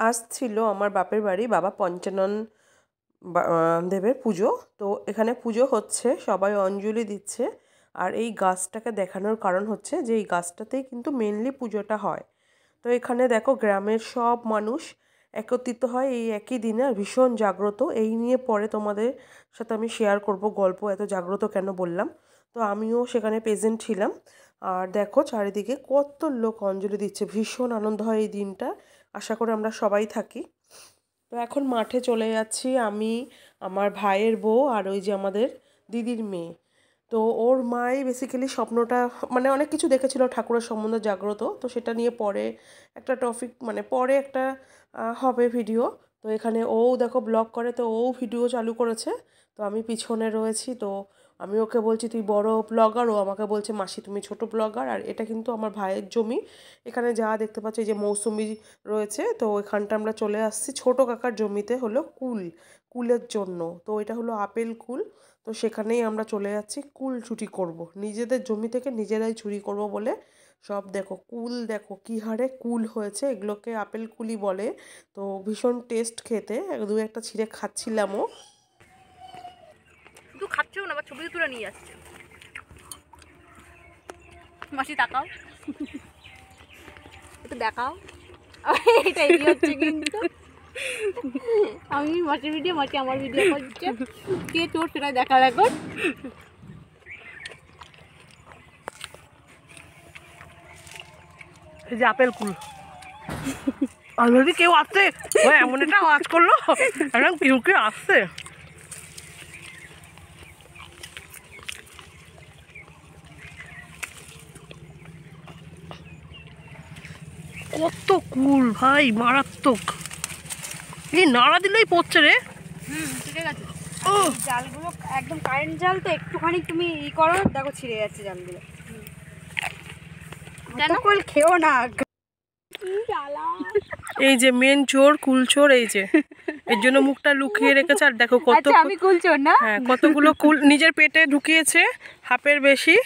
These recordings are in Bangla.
আজ ছিল আমার বাপের বাড়ি বাবা পঞ্চানন দেবের পুজো। তো এখানে পুজো হচ্ছে, সবাই অঞ্জলি দিচ্ছে। আর এই গাছটাকে দেখানোর কারণ হচ্ছে যে এই গাছটাতেই কিন্তু মেনলি পুজোটা হয়। তো এখানে দেখো গ্রামের সব মানুষ একত্রিত হয় এই একই দিনে, আর ভীষণ জাগ্রত। এই নিয়ে পরে তোমাদের সাথে আমি শেয়ার করব গল্প, এত জাগ্রত কেন বললাম। তো আমিও সেখানে প্রেজেন্ট ছিলাম। আর দেখো চারিদিকে কত লোক অঞ্জলি দিচ্ছে, ভীষণ আনন্দ হয় এই দিনটা। আশা করি আমরা সবাই থাকি। তো এখন মাঠে চলে যাচ্ছি আমি, আমার ভাইয়ের বউ আর ওই যে আমাদের দিদির মেয়ে। তো ওর মাই বেসিক্যালি স্বপ্নটা মানে অনেক কিছু দেখেছিল ঠাকুরের সম্বন্ধে জাগ্রত, তো সেটা নিয়ে পরে একটা টপিক মানে পরে একটা হবে ভিডিও। তো এখানে ও দেখো ব্লগ করে, তো ও ভিডিও চালু করেছে। তো আমি পিছনে রয়েছি। তো আমি ওকে বলছি তুই বড় ব্লগার, ও আমাকে বলছে মাসি তুমি ছোট ব্লগার। আর এটা কিন্তু আমার ভাইয়ের জমি। এখানে যা দেখতে পাচ্ছি যে মৌসুমি রয়েছে, তো এখানটা আমরা চলে আসছি ছোট কাকার জমিতে, হলো কুলের জন্য। তো এটা হলো আপেল কুল। তো সেখানেই আমরা চলে যাচ্ছি কুল চুরি করব, নিজেদের জমি থেকে নিজেরাই চুরি করব বলে। সব দেখো কুল, দেখো কী হারে কুল হয়েছে, এগুলোকে আপেল কুলই বলে। তো ভীষণ টেস্ট খেতে, দু একটা ছিঁড়ে খাচ্ছিলামও। শুধু খাচ্ছেও না, আবার ছবি তুলে নিয়ে যাচ্ছে। মাসি তাকাও, একটু দেখাও। এটাই হচ্ছে কিন্তু আমি মাসির ভিডিও, মাসি আমার ভিডিও করছে। কে চোর সেটাই দেখার এখন। এই যে আপেল কুল অলরেডি কেউ আসছে, এমন একটা আওয়াজ করলো, এখন কেউ আসছে। কত কুল ভাই, মারাত্মক। এই নাড়া দিলেই পড়ছে রে। ঠিক আছে। জালগুলো একদম কারেন্ট জাল, তো একটুখানি তুমি ই করো, দেখো ছিঁড়ে যাচ্ছে জালগুলো। কুল খেও না। এই যে মেন চোর, কুল চোর, এই যে এর জন্য মুখটা লুকিয়ে রেখেছে। আর দেখো কত, আমি কুল চোর না? হ্যাঁ, কতগুলো কুল নিজের পেটে ঢুকিয়েছে, হাফের বেশি,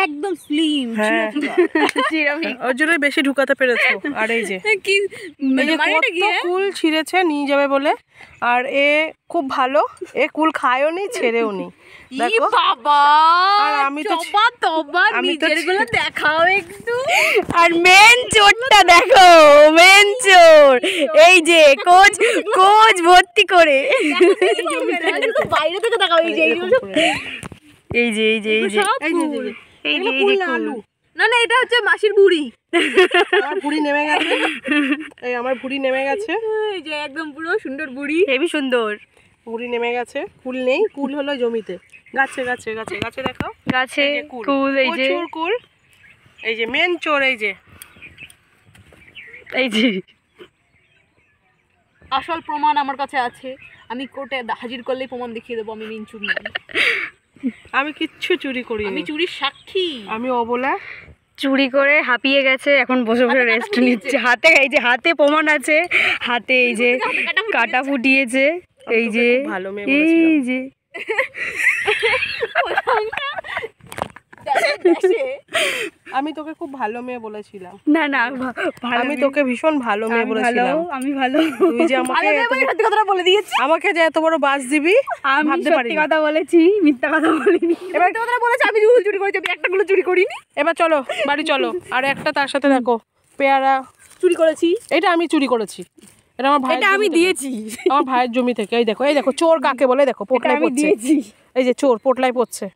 একদম স্লিম। হ্যাঁ, ওর জন্য বেশি ঢুকাতে পেরেছো। আর এই যে কত কুল ছিঁড়েছে নিয়ে যাবে বলে। আর এ খুব ভালো, এ কুল খায়ও নি, ছেড়েও নি। দেখো বাবা, আর আমি তো নিজেরগুলো দেখাও একটু। আর মেন চোরটা দেখো, মেন চোর এই যে কোচ ভর্তি করে, বাইরে থেকে দেখাও। এই যে এই যে এই যে এই যে এই যে আলু না, না, এটা হচ্ছে মাসির বুড়ি। আমার বুড়ি নেমে গেছে, এই আমার বুড়ি নেমে গেছে। এই যে একদম পুরো সুন্দর বুড়ি, হেবি সুন্দর বুড়ি নেমে গেছে। কুল নেই, কুল হলো জমিতে, গাছে গাছে গাছে গাছে দেখো গাছে কুল। এই যে কুল, এই যে মেন চোর, এই যে আসল প্রমাণ আমার কাছে আছে। আমি কোর্টে হাজির করলেই প্রমাণ দেখিয়ে দেবো আমি মেন চুর নই। আমি কিচ্ছু চুরি করি, আমি চুরির সাক্ষী। আমি অবলা। চুরি করে হাঁপিয়ে গেছে, এখন বসে বসে রেস্ট নিচ্ছে। হাতে এই যে হাতে প্রমাণ আছে, হাতে এই যে কাটা ফুটিয়েছে। এই যে ভালো মেয়ে, এই যে আমি তোকে খুব ভালো মেয়ে বলেছিলাম। না না, আমি তোকে ভীষণ ভালো মেয়ে বলেছিলাম। আমি ভালো, তুই যে সত্যি কথাটা বলে দিয়েছি। আমাকে যে এত বড় বাস দিবি আমি ভাবতে সত্যি পারিনি। কথা বলেছি, মিথ্যা কথা বলিনি। এবার একটা কথা বলেছি, আমি রুল চুরি করেছি, আমি একটা গুলো চুরি করিনি। এবার চলো বাড়ি চলো। আর একটা তার সাথে দেখো পেয়ারা চুরি করেছি, এটা আমি চুরি করেছি। এটা আমার ভাই, এটা আমি দিয়েছি আমার ভাইয়ের জমি থেকে। এই দেখো চোর কাকে বলে, দেখো পোটলাই পড়ছে। এই যে চোর পোটলাই পড়ছে।